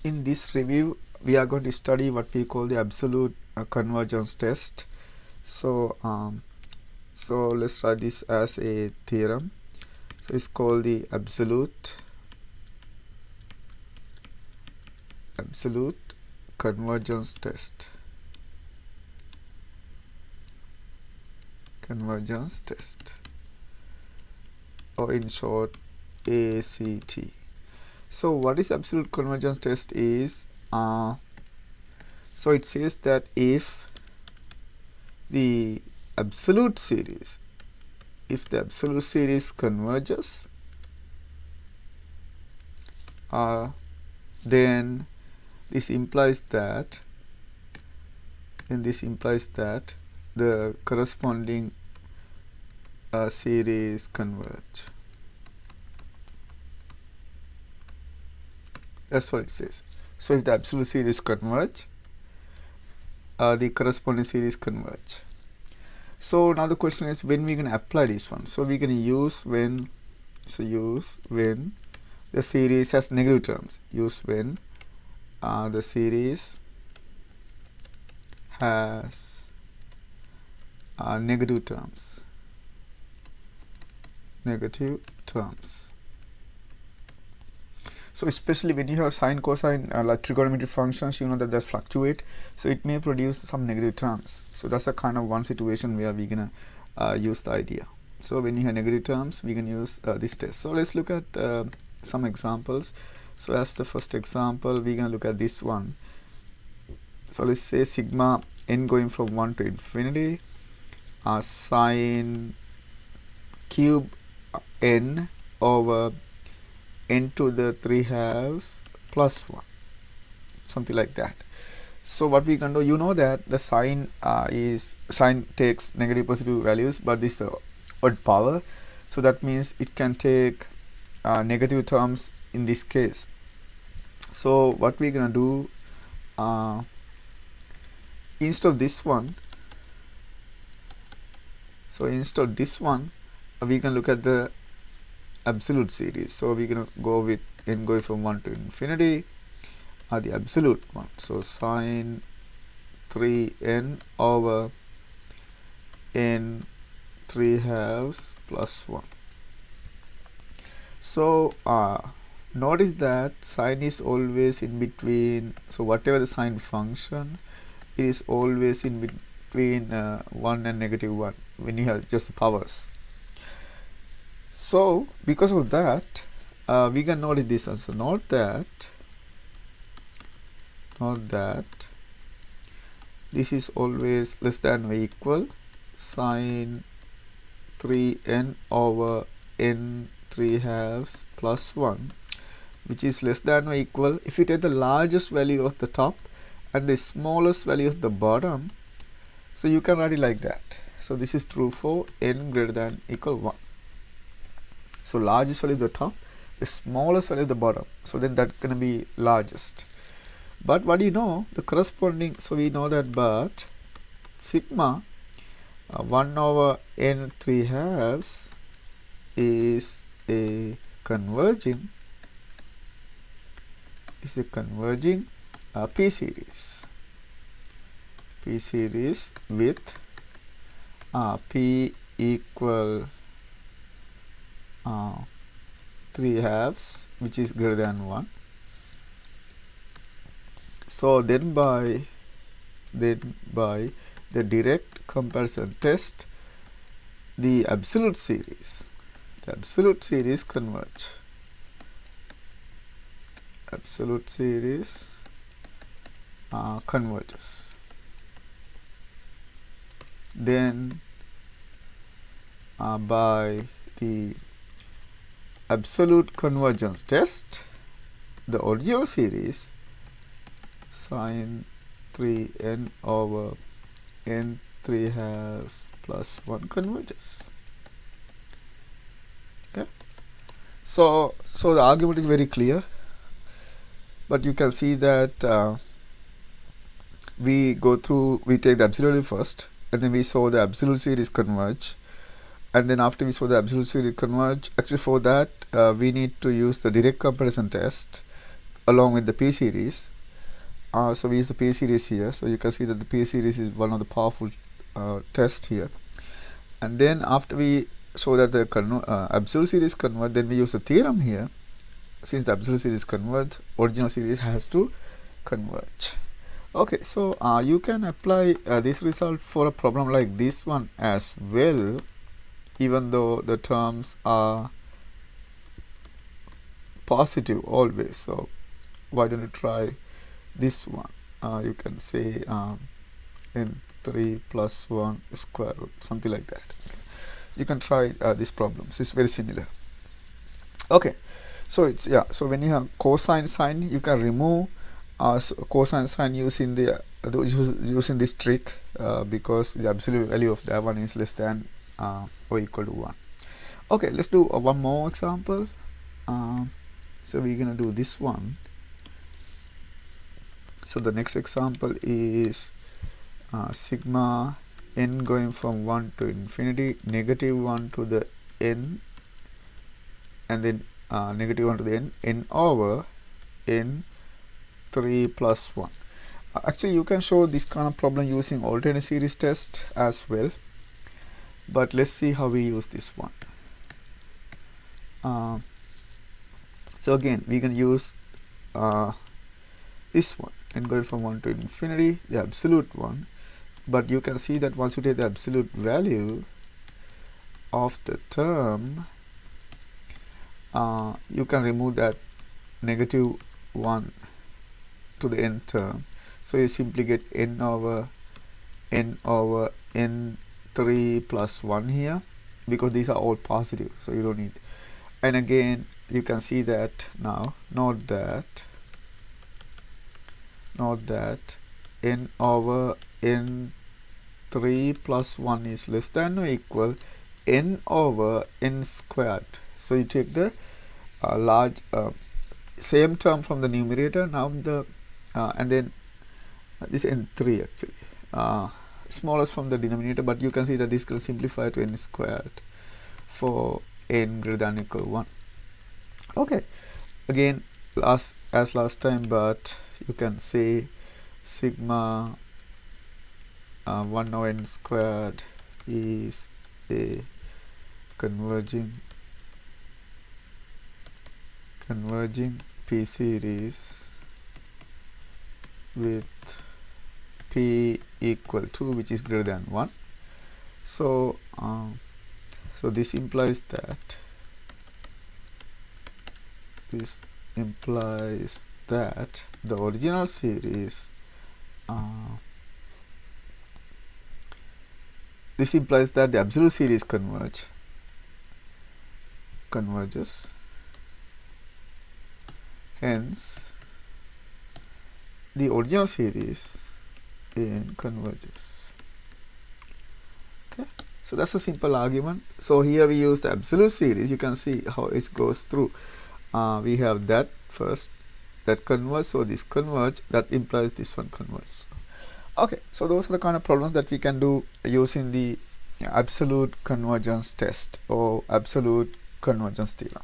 in this review we are going to study what we call the absolute convergence test. So let's write this as a theorem. So it's called the absolute convergence test. Convergence test, or in short ACT. So what is absolute convergence test is, so it says that if the absolute series converges, then this implies that the corresponding series converge. That's what it says. So if the absolute series converge, the corresponding series converge. So now the question is, when we're going to apply this one. So we're going to use when the series has negative terms. Use when the series has negative terms. So especially when you have sine, cosine, like trigonometric functions, you know that they fluctuate, so it may produce some negative terms. So that's a kind of one situation where we're gonna use the idea. So when you have negative terms, we can use this test. So let's look at some examples. So as the first example, we're gonna look at this one. So let's say sigma n going from 1 to infinity, sine cube n over n to the 3/2 plus 1, something like that. So what we can do, you know that the sine takes negative positive values, but this is odd power, so that means it can take negative terms in this case. So what we're gonna do, instead of this one, we can look at the absolute series. So we're gonna go with n going from 1 to infinity, the absolute one. So sine 3n over n 3/2 plus 1. So notice that sine is always in between. So whatever the sine function, it is always in between 1 and -1 when you have just the powers. So because of that, we can notice this also. Note that this is always less than or equal sine 3n over n 3/2 plus 1, which is less than or equal if you take the largest value of the top and the smallest value of the bottom. So you can write it like that. So this is true for n greater than or equal 1. So largest value at the top, the smallest value at the bottom. So then that's going to be largest. But what do you know? The corresponding, so we know that, but sigma 1 over n 3/2 is a converging P series with P equal 3/2, which is greater than 1. So then by the direct comparison test, the absolute series converge. Absolute series converges. Then by the absolute convergence test, the original series sine 3n over n 3/2 plus 1 converges. Okay, so the argument is very clear, but you can see that we take the absolute first, and then we saw the absolute series converge, and then after we saw the absolute series converge, actually for that we need to use the direct comparison test along with the P series. So we use the P series here. So you can see that the P series is one of the powerful tests here. And then after we show that the absolute series converge, then we use the theorem here. Since the absolute series converge, original series has to converge. Okay, so you can apply this result for a problem like this one as well, even though the terms are positive always. So why don't you try this one? You can say n3 plus 1 square root, something like that. Okay. You can try these problems. It's very similar. Okay, so it's so when you have cosine sine, you can remove cosine sine using the using this trick because the absolute value of that one is less than or equal to 1. Okay, let's do one more example. So we're gonna do this one. So the next example is sigma n going from 1 to infinity, negative 1 to the n, and then negative 1 to the n over n 3 plus 1. Actually, you can show this kind of problem using alternate series test as well, but let's see how we use this one. So again, we can use this one, and going from 1 to infinity, the absolute one. But you can see that once you take the absolute value of the term, you can remove that negative 1 to the n term. So you simply get n over n3 plus 1 here, because these are all positive, so you don't need. And again, you can see that now, note that n over n3 plus 1 is less than or equal n over n squared. So you take the large same term from the numerator, now the and then this n3 actually smallest from the denominator, but you can see that this can simplify to n squared for n greater than or equal 1. Okay, again as last time, but you can say sigma 1 over n squared is a converging P series with P equal to, which is greater than 1. So so this implies that the original series this implies that the absolute series converges. Hence, the original series converges. Okay, so that's a simple argument. So here we use the absolute series. You can see how it goes through. We have that first, that converges, so this converge, that implies this one converges. Okay, so those are the kind of problems that we can do using the absolute convergence test or absolute convergence theorem.